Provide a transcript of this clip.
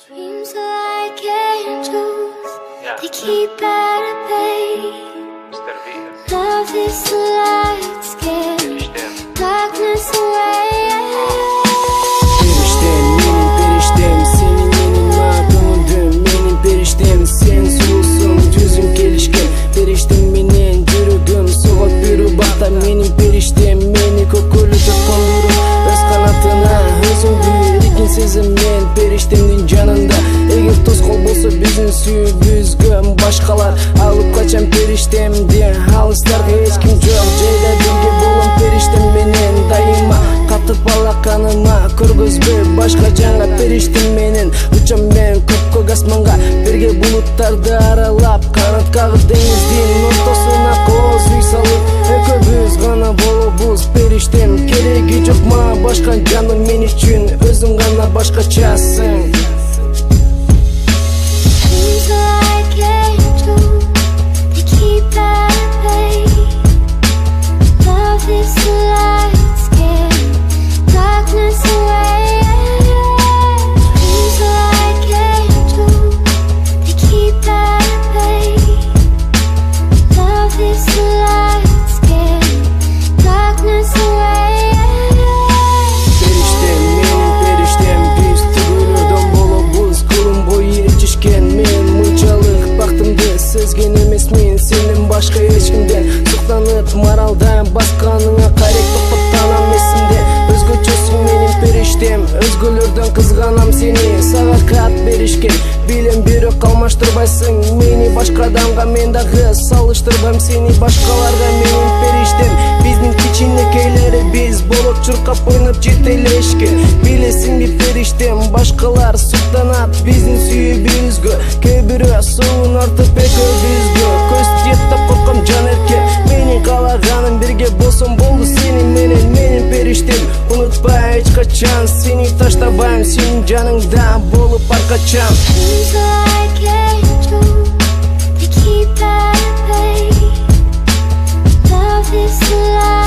Dreams are like angels, they keep at bay. Love is the light, scare darkness away. Periştem, benim periştem, senin yanıma döndüm. Benim periştem, sen sulusun, yüzün gelişken. Periştem menen yürüdüm, soğuk bir bakta. Benim periştem, beni kokulu tutanırım. Öz kanatına özüm büyürken sezimden. Periştemdin canında, eğer toz kol bolsa bizim suyup üzgün. Başkalar alıp kaçan periştemde, alışlarga hiç kim yok. Ceyda birge bolum periştem menen daima. Katıp ala kanıma көргөзбөй başka жаңа периштем менен. Учам мен көккө асманга, бирге булуттарды аралап. Канаттагы деңиздин ортосуна кооз үй салып, экөөбүз гана болобуз периштем. Кереги жок мага башка жаным мен үчүн, өзүң гана башкачасың. Dreams are like angels, they keep at bay. Love is the light, scare darkness away. Dreams are like angels, they keep at bay. Love is the light, scare darkness away. Periştem, menin periştem, biz tügülürdөн bolobуз. Кылым бою ээрчишкен мен мынчалык бактымды сезген эмесмин сенден башка эч кимден. Суктанып маралдан басканыңа карек токтоптанам эсимде. Өзгөчөсүң менин периштем, өзгөлөрдөн кызганам сени. Сага кат беришкен билем бирок алмаштырбайсың мени башка адамга. Мен дагы салыштырбайм сени башкаларга. Менин периштем, биздин кичинекейлери биз болот чуркап ойноп жетелешкен. Билесиңби периштем, башкалар суктанат биздин сүйүүбүзгө. Кээ бирөө суун артып экөөбүзгө. Көз тиеттеп корком жан эрке, менин каалаганым бирге болсом болду сенин менен. Менин периштем, унутпай эч качан, сени таштабайм, сенин жаныңда болуп ар качан. Dreams are like angels, they keep at bay. Love is the light.